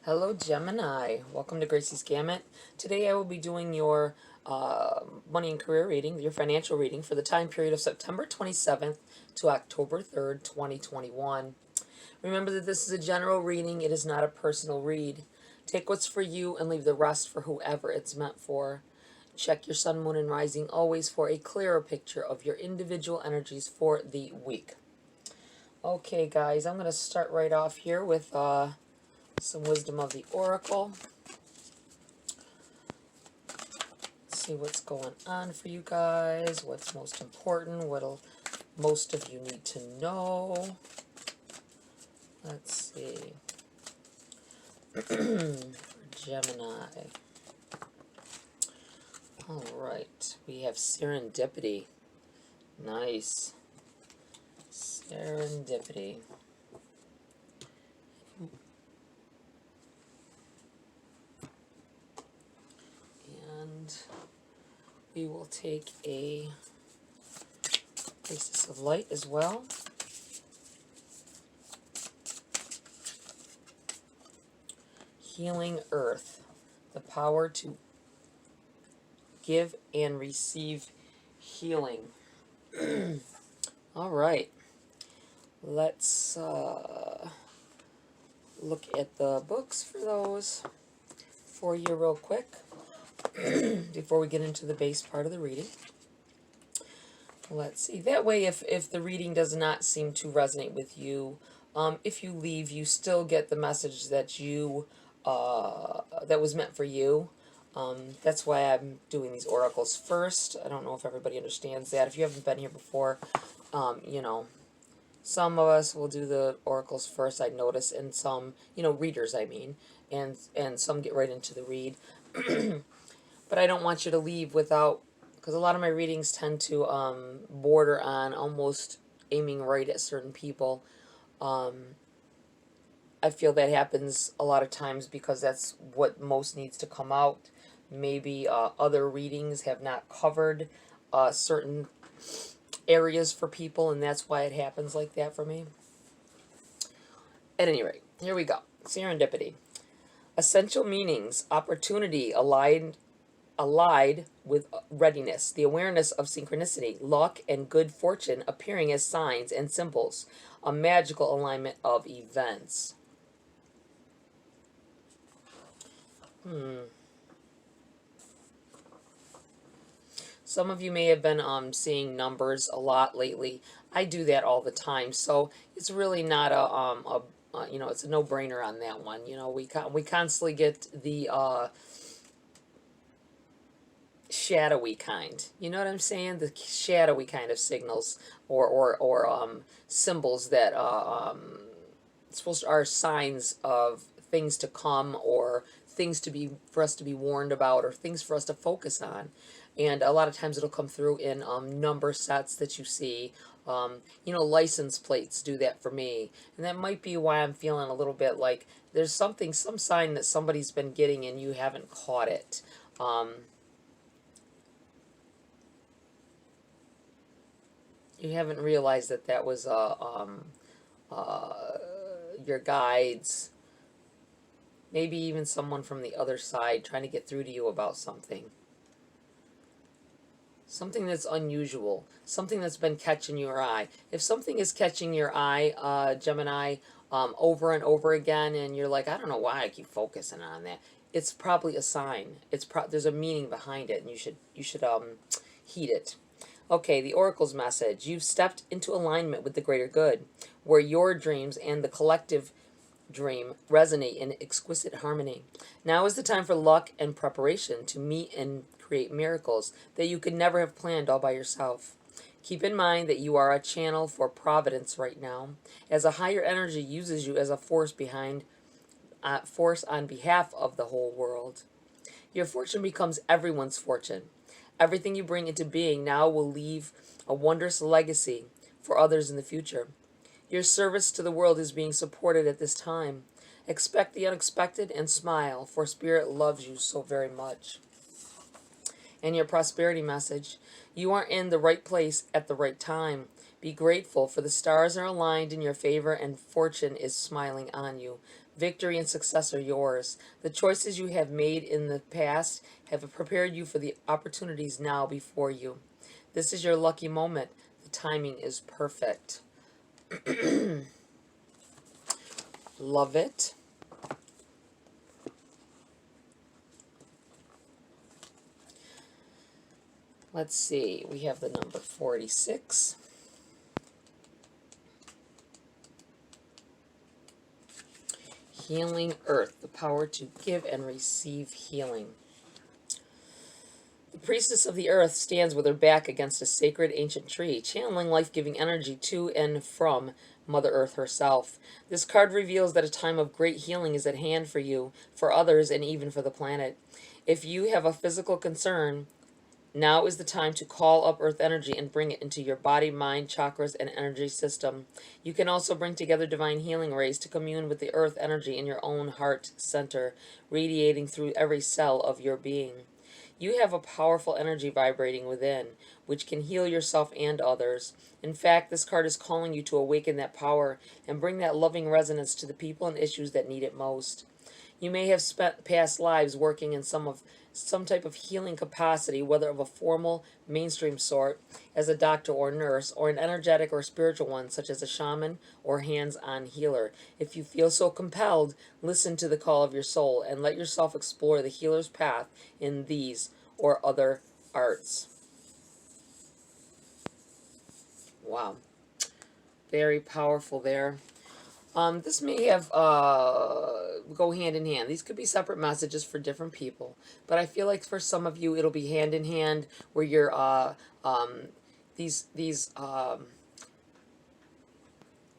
Hello Gemini, welcome to GRAYCI'S Gamut. Today I will be doing your money and career reading, your financial reading for the time period of September 27th to October 3rd, 2021. Remember that this is a general reading, it is not a personal read. Take what's for you and leave the rest for whoever it's meant for. Check your sun, moon, and rising always for a clearer picture of your individual energies for the week. Okay guys, I'm going to start right off here with some wisdom of the oracle. See what's going on for you guys, what's most important, what'll most of you need to know. Let's see. Gemini. Alright, we have serendipity. Nice. Serendipity. And we will take a Priestess of Light as well. Healing Earth, the power to give and receive healing. All right, let's look at the books for those for you real quick before we get into the base part of the reading. Let's see. That way, if the reading does not seem to resonate with you, if you leave, you still get the message that you that was meant for you. That's why I'm doing these oracles first. I don't know if everybody understands that. If you haven't been here before, you know, some of us will do the oracles first, I notice, and some, readers, I mean, and some get right into the read. But I don't want you to leave without, because a lot of my readings tend to border on almost aiming right at certain people. I feel that happens a lot of times because that's what most needs to come out. Maybe other readings have not covered certain areas for people, and that's why it happens like that for me. At any rate, here we go. Serendipity. Essential meanings: opportunity allied with readiness, the awareness of synchronicity, luck, and good fortune appearing as signs and symbols, a magical alignment of events. Some of you may have been seeing numbers a lot lately. I do that all the time, so it's really not it's a no-brainer on that one. We constantly get the shadowy kind. You know what I'm saying? The shadowy kind of signals or symbols that are signs of things to come, or things for us to be warned about, or things for us to focus on. And a lot of times it'll come through in number sets that you see. License plates do that for me. And that might be why I'm feeling a little bit like there's some sign that somebody's been getting and you haven't caught it. You haven't realized that was your guides, maybe even someone from the other side trying to get through to you about something. Something that's unusual, something that's been catching your eye. If something is catching your eye, Gemini, over and over again, and you're like, I don't know why I keep focusing on that, it's probably a sign. There's a meaning behind it, and you should heed it. Okay, the oracle's message: you've stepped into alignment with the greater good, where your dreams and the collective dream resonate in exquisite harmony. Now is the time for luck and preparation to meet and create miracles that you could never have planned all by yourself. Keep in mind that you are a channel for providence right now, as a higher energy uses you as a force on behalf of the whole world. Your fortune becomes everyone's fortune. Everything you bring into being now will leave a wondrous legacy for others in the future. Your service to the world is being supported at this time. Expect the unexpected and smile, for Spirit loves you so very much. And your prosperity message: you are in the right place at the right time. Be grateful, for the stars are aligned in your favor and fortune is smiling on you. Victory and success are yours. The choices you have made in the past have prepared you for the opportunities now before you. This is your lucky moment. The timing is perfect. Love it. Let's see. We have the number 46. Healing Earth, the power to give and receive healing. The priestess of the earth stands with her back against a sacred ancient tree, channeling life-giving energy to and from Mother Earth herself. This card reveals that a time of great healing is at hand for you, for others, and even for the planet. If you have a physical concern, now is the time to call up earth energy and bring it into your body, mind, chakras, and energy system. You can also bring together divine healing rays to commune with the earth energy in your own heart center, radiating through every cell of your being. You have a powerful energy vibrating within, which can heal yourself and others. In fact, this card is calling you to awaken that power and bring that loving resonance to the people and issues that need it most. You may have spent past lives working in some type of healing capacity, whether of a formal, mainstream sort, as a doctor or nurse, or an energetic or spiritual one, such as a shaman or hands-on healer. If you feel so compelled, listen to the call of your soul and let yourself explore the healer's path in these or other arts. Wow. Very powerful there. This may have go hand in hand. These could be separate messages for different people, but I feel like for some of you it'll be hand in hand, where you're these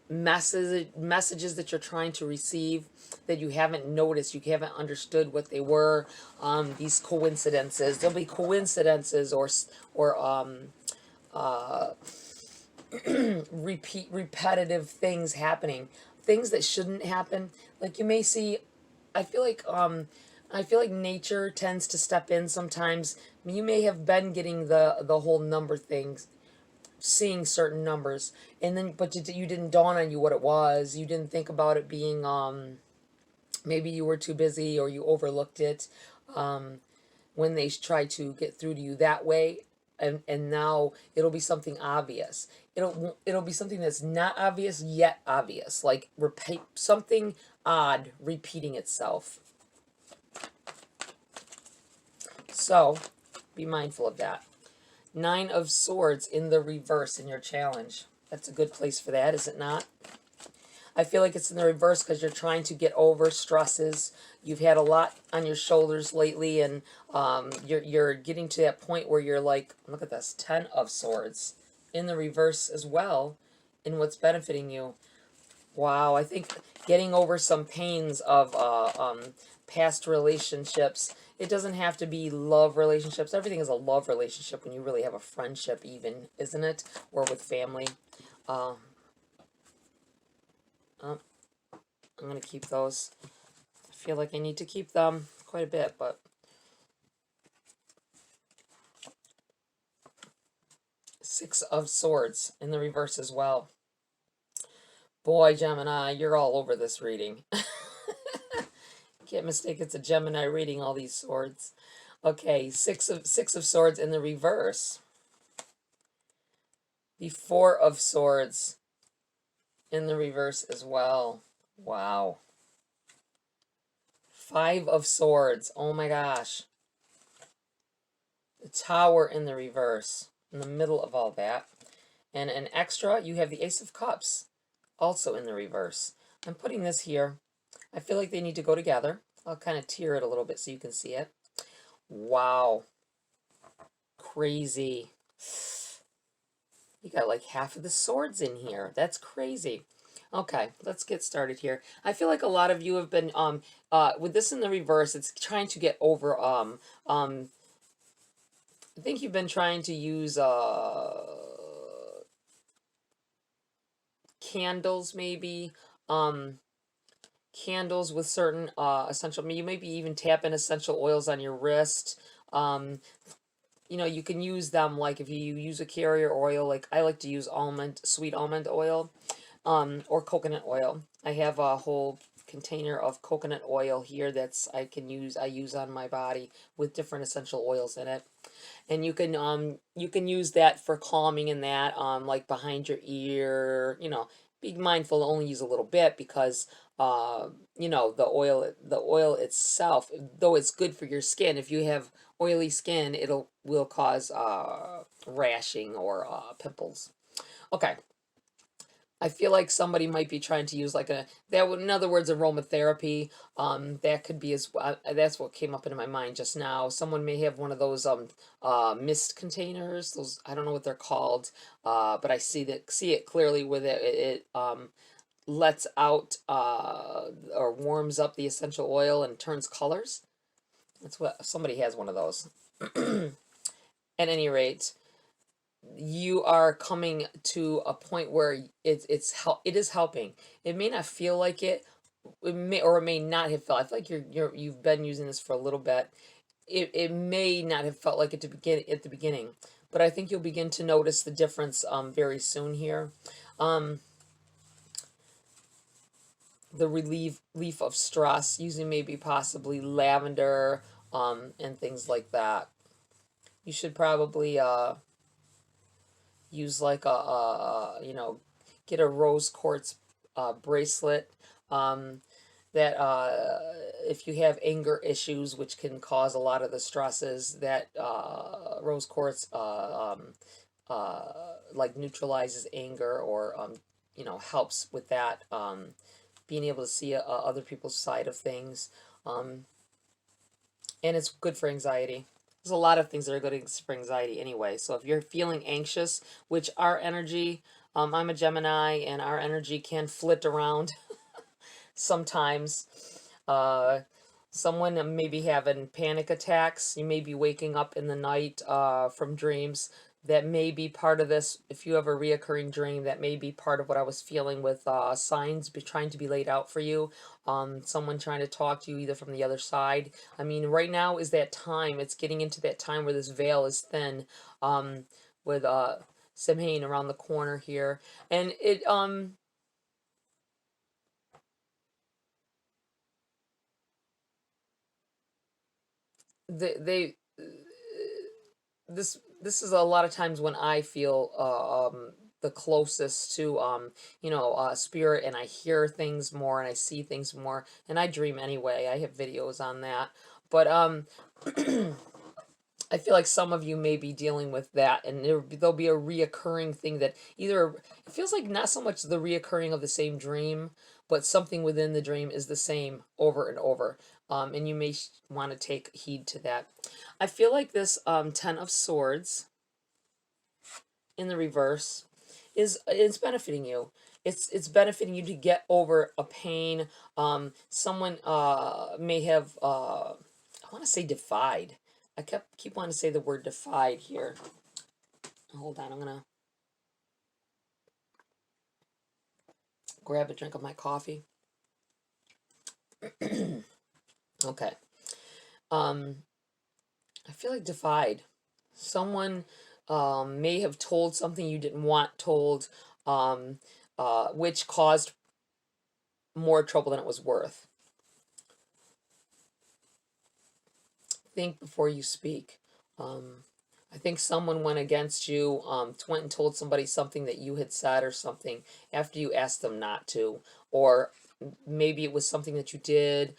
messages that you're trying to receive that you haven't noticed, you haven't understood what they were. These coincidences. There'll be coincidences or repetitive things happening, things that shouldn't happen. Like you may see, I feel like nature tends to step in sometimes. You may have been getting the whole number things, seeing certain numbers, and then but you didn't dawn on you what it was. You didn't think about it being maybe you were too busy or you overlooked it when they try to get through to you that way. And now it'll be something obvious. It'll be something that's not obvious yet obvious, like repeat something odd repeating itself. So be mindful of that. 9 of Swords in the reverse in your challenge. That's a good place for that, is it not? I feel like it's in the reverse because you're trying to get over stresses. You've had a lot on your shoulders lately, and you're getting to that point where you're like, look at this, 10 of Swords in the reverse as well, in what's benefiting you. Wow, I think getting over some pains of past relationships. It doesn't have to be love relationships. Everything is a love relationship when you really have a friendship even, isn't it? Or with family. Oh, I'm going to keep those. I feel like I need to keep them quite a bit, but... Six of Swords in the reverse as well. Boy, Gemini, you're all over this reading. Can't mistake it's a Gemini reading, all these swords. Okay, six of Swords in the reverse. The 4 of Swords in the reverse as well. Wow. 5 of Swords. Oh my gosh. The Tower in the reverse. In the middle of all that. And an extra, you have the Ace of Cups. Also in the reverse. I'm putting this here. I feel like they need to go together. I'll kind of tear it a little bit so you can see it. Wow. Crazy. You got like half of the swords in here. That's crazy. Okay, let's get started here. I feel like a lot of you have been with this in the reverse, it's trying to get over I think you've been trying to use candles maybe. Candles with certain essential, you maybe even tap in essential oils on your wrist. You know, you can use them like if you use a carrier oil, like I like to use sweet almond oil, or coconut oil. I have a whole container of coconut oil here that's I use on my body with different essential oils in it. And you can use that for calming and that like behind your ear, you know, be mindful to only use a little bit because you know, the oil itself, though it's good for your skin, if you have oily skin, will cause rashing or pimples. Okay. I feel like somebody might be trying to use like in other words, aromatherapy. That could be that's what came up into my mind just now. Someone may have one of those mist containers. Those, I don't know what they're called, but I see it clearly with it lets out or warms up the essential oil and turns colors. That's what somebody has one of those. At any rate, you are coming to a point where it is helping. It may not feel like it. It may not have felt. I feel like you've been using this for a little bit. It may not have felt like it at the beginning, but I think you'll begin to notice the difference very soon here. The relief of stress, using maybe possibly lavender and things like that. You should probably use like you know, get a rose quartz bracelet that if you have anger issues, which can cause a lot of the stresses, that rose quartz like neutralizes anger or you know, helps with that, being able to see other people's side of things, and it's good for anxiety. There's a lot of things that are good for anxiety anyway. So if you're feeling anxious, which our energy, I'm a Gemini, and our energy can flit around sometimes. Someone may be having panic attacks. You may be waking up in the night from dreams. That may be part of this. If you have a reoccurring dream, that may be part of what I was feeling with signs trying to be laid out for you. Someone trying to talk to you either from the other side. I mean, right now is that time. It's getting into that time where this veil is thin, with Samhain around the corner here. And it they this is a lot of times when I feel the closest to you know, spirit, and I hear things more and I see things more, and I dream anyway. I have videos on that, but I feel like some of you may be dealing with that, and there'll be a reoccurring thing that either it feels like not so much the reoccurring of the same dream, but something within the dream is the same over and over. And you may want to take heed to that. I feel like this Ten of Swords in the reverse it's benefiting you. It's benefiting you to get over a pain. Someone may have I want to say defied. I keep wanting to say the word defied here. Hold on, I'm gonna grab a drink of my coffee. Okay. I feel like defied. Someone may have told something you didn't want told, which caused more trouble than it was worth. Think before you speak. I think someone went against you, went and told somebody something that you had said or something after you asked them not to, or maybe it was something that you did.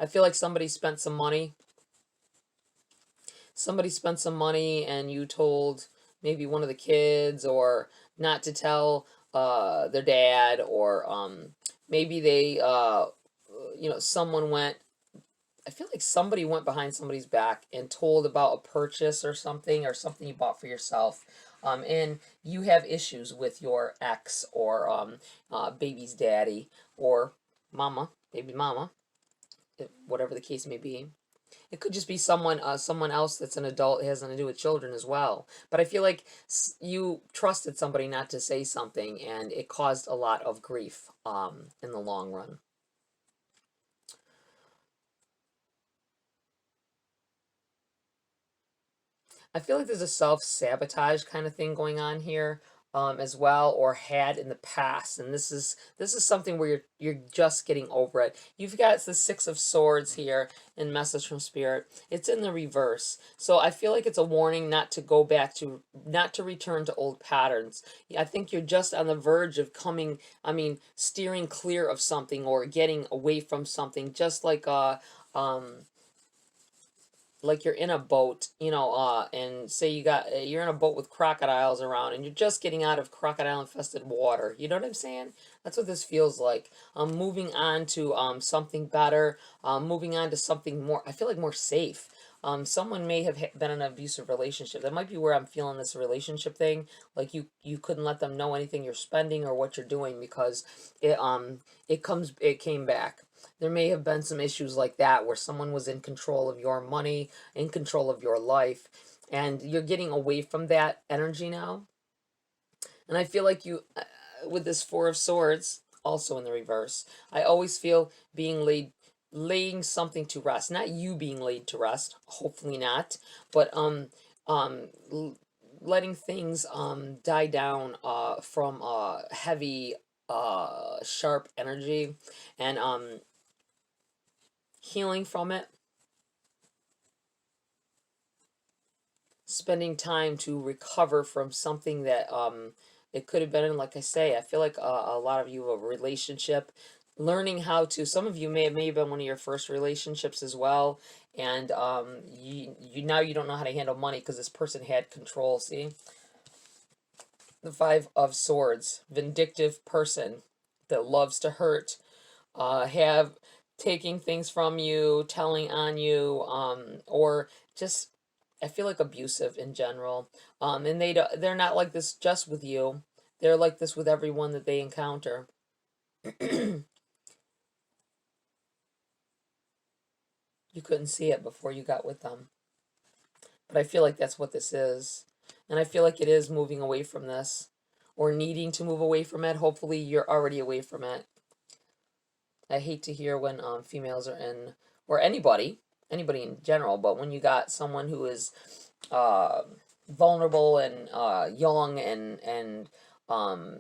I feel like somebody spent some money. Somebody spent some money and you told maybe one of the kids or not to tell their dad, or maybe they you know, someone went, I feel like somebody went behind somebody's back and told about a purchase or something you bought for yourself. And you have issues with your ex or baby's daddy or mama, baby mama, whatever the case may be. It could just be someone else that's an adult, has nothing to do with children as well. But I feel like you trusted somebody not to say something, and it caused a lot of grief in the long run. I feel like there's a self-sabotage kind of thing going on here. as well, or had in the past, and this is something where you're just getting over it. You've got the Six of Swords here in Message from Spirit. It's in the reverse, so I feel like it's a warning not to go back to, not to return to old patterns. I think you're just on the verge of coming, I mean, steering clear of something or getting away from something, just like you're in a boat, you know, and say you're in a boat with crocodiles around, and you're just getting out of crocodile infested water. You know what I'm saying? That's what this feels like. I'm moving on to something better. Moving on to something more, I feel like, more safe. Someone may have been in an abusive relationship. That might be where I'm feeling this relationship thing. Like you couldn't let them know anything you're spending or what you're doing because it came back. There may have been some issues like that where someone was in control of your money, in control of your life, and you're getting away from that energy now. And I feel like you, with this Four of Swords, also in the reverse, I always feel laying something to rest. Not you being laid to rest, hopefully not, but um, letting things die down from heavy, sharp energy, and healing from it, spending time to recover from something that it could have been in. Like I say, I feel like a lot of you have a relationship, learning how to, some of you may have been one of your first relationships as well, and you now you don't know how to handle money because this person had control. See, the Five of Swords, vindictive person that loves to hurt, have taking things from you, telling on you, or just, I feel like, abusive in general. And they're not like this just with you. They're like this with everyone that they encounter. You couldn't see it before you got with them. But I feel like that's what this is. And I feel like it is moving away from this, or needing to move away from it. Hopefully you're already away from it. I hate to hear when females are in, or anybody in general, but when you got someone who is uh, vulnerable and young, and um,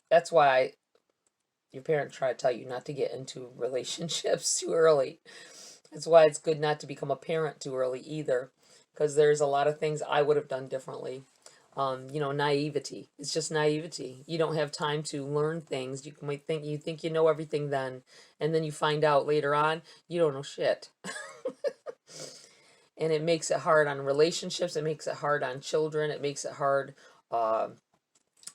that's why your parents try to tell you not to get into relationships too early. That's why it's good not to become a parent too early either, because there's a lot of things I would have done differently. You know, naivety. It's just naivety. You don't have time to learn things. You might think you know everything then, and then you find out later on you don't know shit. And it makes it hard on relationships. It makes it hard on children. It makes it hard. Uh,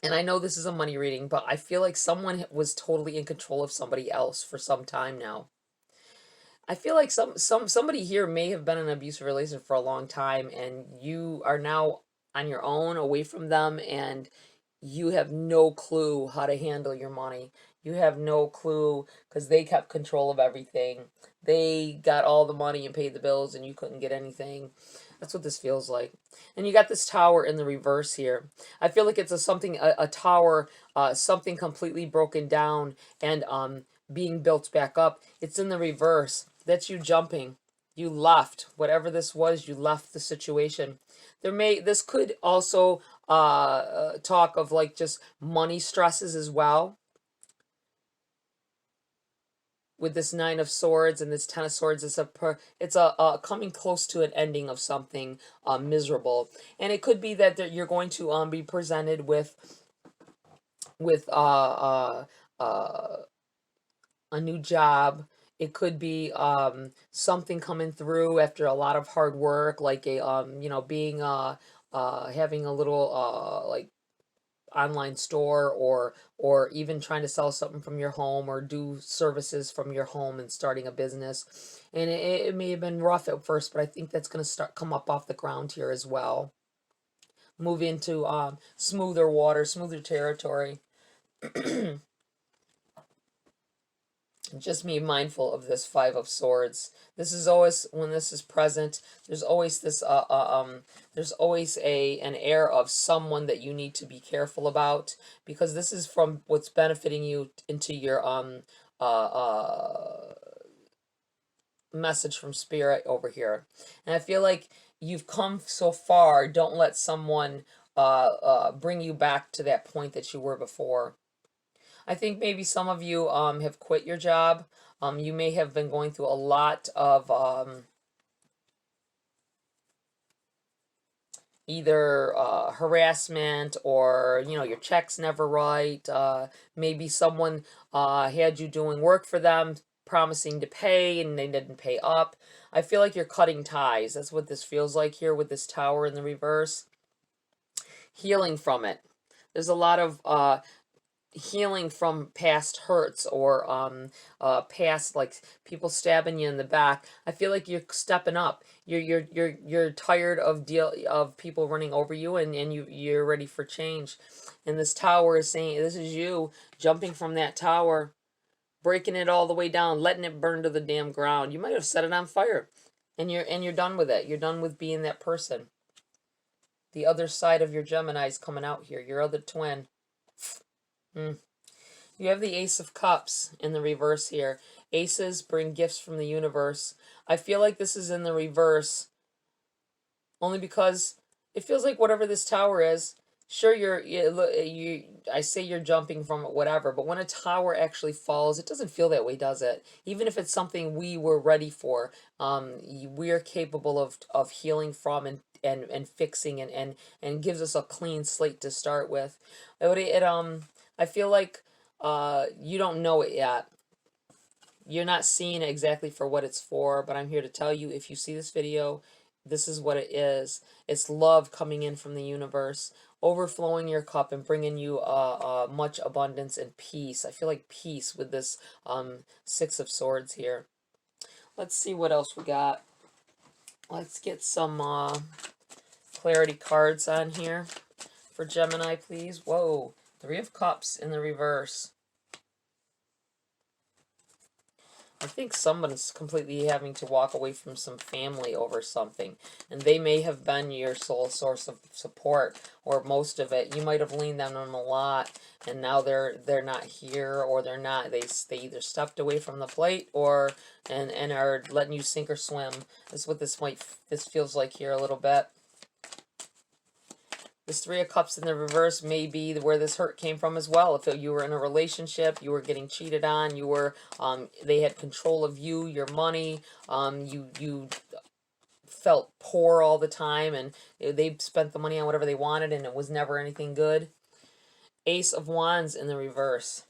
and I know this is a money reading, but I feel like someone was totally in control of somebody else for some time now. I feel like somebody here may have been in an abusive relationship for a long time, and you are now on your own, away from them, and you have no clue how to handle your money. You have no clue because they kept control of everything. They got all the money and paid the bills, and you couldn't get anything. That's what this feels like. And you got this tower in the reverse here. I feel like it's a tower, something completely broken down and being built back up. It's in the reverse. That's you jumping. You left. Whatever this was, you left the situation. This could also talk of like just money stresses as well, with this Nine of Swords and this Ten of Swords. It's a coming close to an ending of something miserable, and it could be that you're going to be presented with a new job. It could be something coming through after a lot of hard work, like a you know, being having a little like online store, or even trying to sell something from your home, or do services from your home and starting a business. And it may have been rough at first, but I think that's going to start come up off the ground here as well. Move into smoother water, smoother territory. Just be mindful of this Five of Swords. This is always, when this is present, there's always this there's always an air of someone that you need to be careful about, because this is from what's benefiting you into your message from Spirit over here. And I feel like you've come so far. Don't let someone bring you back to that point that you were before. I think maybe some of you have quit your job. You may have been going through a lot of either harassment, or your checks never right. Maybe someone had you doing work for them, promising to pay, and they didn't pay up. I feel like you're cutting ties. That's what this feels like here with this tower in the reverse. Healing from it. There's a lot of healing from past hurts, or past, like, people stabbing you in the back. I feel like you're stepping up. You're tired of people running over you, and you're ready for change. And this tower is saying this is you jumping from that tower, breaking it all the way down, letting it burn to the damn ground. You might have set it on fire, and you're done with it. You're done with being that person. The other side of your Gemini is coming out here. Your other twin. You have the Ace of Cups in the reverse here. Aces bring gifts from the universe. I feel like this is in the reverse only because it feels like whatever this tower is, sure, I say you're jumping from it, whatever, but when a tower actually falls, it doesn't feel that way, does it? Even if it's something we were ready for, we are capable of healing from, and fixing, and gives us a clean slate to start with. I feel like you don't know it yet. You're not seeing it exactly for what it's for, but I'm here to tell you, if you see this video, this is what it is. It's love coming in from the universe, overflowing your cup and bringing you much abundance and peace. I feel like peace with this Six of Swords here. Let's see what else we got. Let's get some clarity cards on here for Gemini, please. Whoa, Three of Cups in the reverse. I think someone's completely having to walk away from some family over something, and they may have been your sole source of support, or most of it. You might have leaned on them a lot, and now they're not here, or they're not. They either stepped away from the plate, or and are letting you sink or swim. That's what this feels like here a little bit. This Three of Cups in the reverse may be where this hurt came from as well. If you were in a relationship, you were getting cheated on, you were, they had control of you, your money, you felt poor all the time, and they spent the money on whatever they wanted, and it was never anything good. Ace of Wands in the reverse.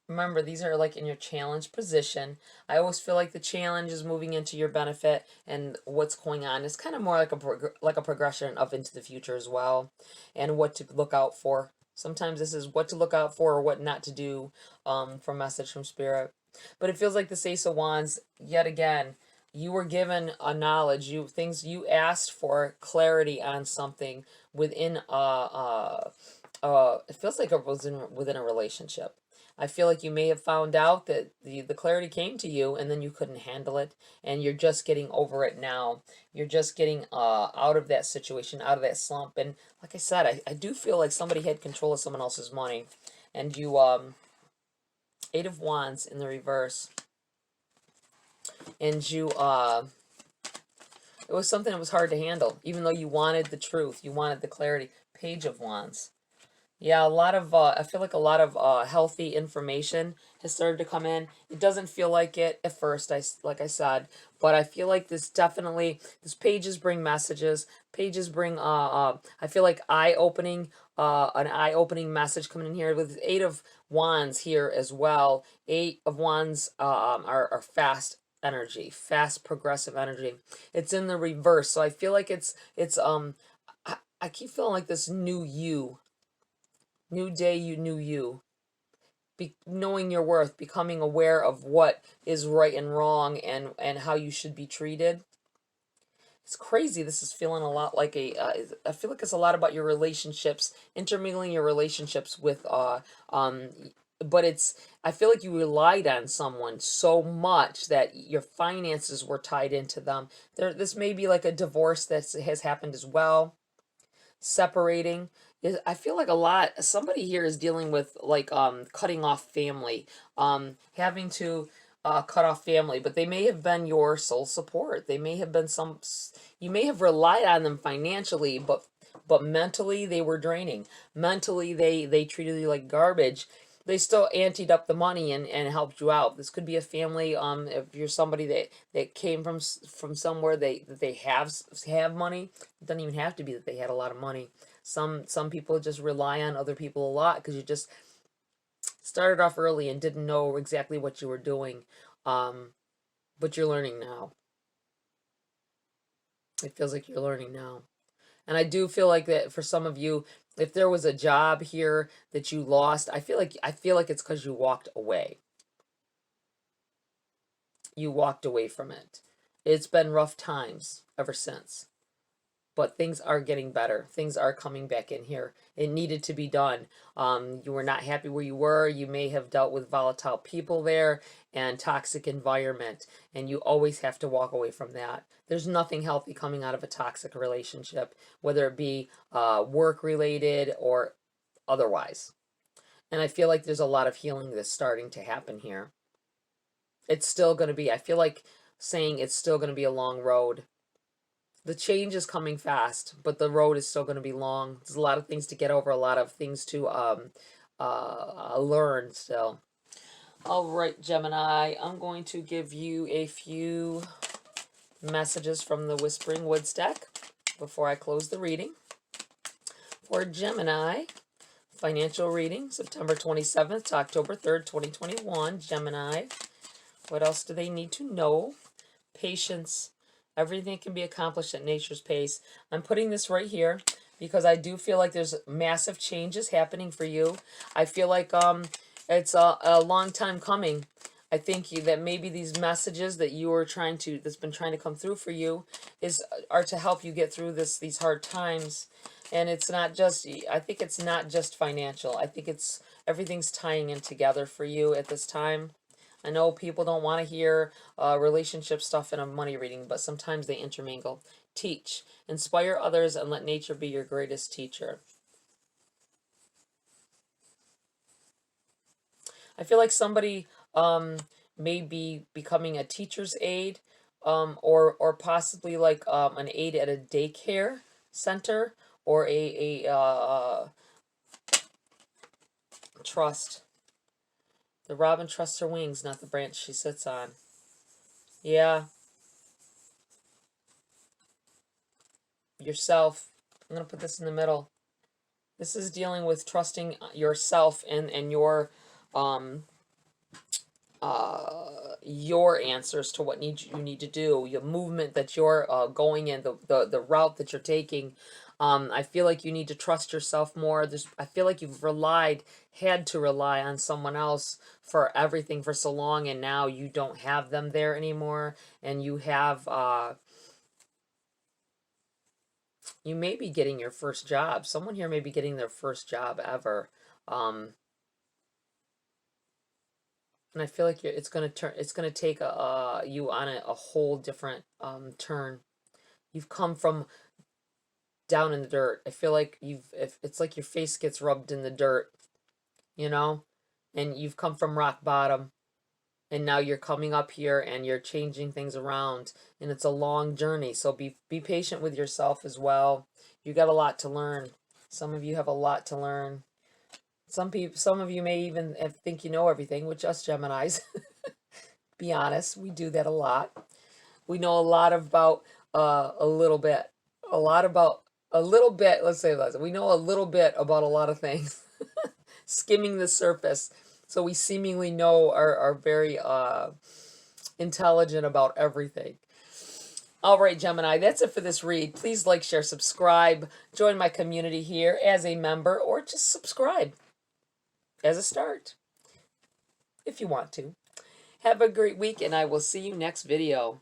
Remember, these are like in your challenge position. I always feel like the challenge is moving into your benefit, and what's going on is kind of more like a progression up into the future as well, and what to look out for. Sometimes this is what to look out for or what not to do, from message from Spirit. But it feels like the Ace of Wands, yet again, you were given a knowledge, you asked for clarity on something within it feels like it was within a relationship. I feel like you may have found out that the clarity came to you, and then you couldn't handle it, and you're just getting over it now. You're just getting out of that situation, out of that slump. And like I said, I do feel like somebody had control of someone else's money. And you, Eight of Wands in the reverse. And you, it was something that was hard to handle, even though you wanted the truth, you wanted the clarity. Page of Wands. Yeah, a lot of, I feel like a lot of healthy information has started to come in. It doesn't feel like it at first, like I said, but I feel like this pages bring messages. Pages bring, I feel like an eye-opening message coming in here with Eight of Wands here as well. Eight of Wands are fast energy, fast progressive energy. It's in the reverse, so I feel like I keep feeling like this new day, new you, knowing your worth, becoming aware of what is right and wrong, and how you should be treated. It's crazy. This is feeling a lot like I feel like it's a lot about your relationships, intermingling your relationships with but I feel like you relied on someone so much that your finances were tied into them. This may be like a divorce that has happened as well. Separating. I feel like somebody here is dealing with like cutting off family, having to cut off family, but they may have been your sole support. They may have been you may have relied on them financially, but but mentally they were draining. Mentally they treated you like garbage. They still anteed up the money and helped you out. This could be a family. If you're somebody that came from somewhere that they have money, it doesn't even have to be that they had a lot of money. Some people just rely on other people a lot because you just started off early and didn't know exactly what you were doing, but you're learning now. It feels like you're learning now. And I do feel like that for some of you, if there was a job here that you lost, I feel like it's because you walked away. You walked away from it. It's been rough times ever since. But things are getting better. Things are coming back in here. It needed to be done. You were not happy where you were. You may have dealt with volatile people there and toxic environment, and you always have to walk away from that. There's nothing healthy coming out of a toxic relationship, whether it be work related or otherwise. And I feel like there's a lot of healing that's starting to happen here. It's still going to be, I feel like saying it's still going to be a long road. The change is coming fast, but the road is still going to be long. There's a lot of things to get over, a lot of things to learn still. All right, Gemini, I'm going to give you a few messages from the Whispering Woods deck before I close the reading. For Gemini, financial reading, September 27th to October 3rd, 2021. Gemini, what else do they need to know? Patience. Everything can be accomplished at nature's pace. I'm putting this right here because I do feel like there's massive changes happening for you. I feel like it's a long time coming. I think that maybe these messages that you are that's been trying to come through for you are to help you get through these hard times. And it's not just, I think it's not just financial. I think everything's tying in together for you at this time. I know people don't want to hear relationship stuff in a money reading, but sometimes they intermingle. Teach. Inspire others and let nature be your greatest teacher. I feel like somebody may be becoming a teacher's aide, or possibly like an aide at a daycare center, or a trust. The robin trusts her wings, not the branch she sits on. Yeah. Yourself. I'm going to put this in the middle. This is dealing with trusting yourself and your answers to what you need to do, your movement that you're going in, the route that you're taking. I feel like you need to trust yourself more. I feel like you've had to rely on someone else for everything for so long, and now you don't have them there anymore, and you have, you may be getting your first job. Someone here may be getting their first job ever. And I feel like it's gonna take you on a whole different turn. You've come from down in the dirt. I feel like it's like your face gets rubbed in the dirt, you know, and you've come from rock bottom, and now you're coming up here and you're changing things around, and it's a long journey. So be patient with yourself as well. You got a lot to learn. Some of you have a lot to learn. Some of you may even think you know everything, which us Geminis, be honest, we do that a lot. We know a lot about a little bit. Let's say that. We know a little bit about a lot of things. Skimming the surface. So we seemingly are very intelligent about everything. All right, Gemini, that's it for this read. Please like, share, subscribe. Join my community here as a member, or just subscribe as a start if you want to. Have a great week, and I will see you next video.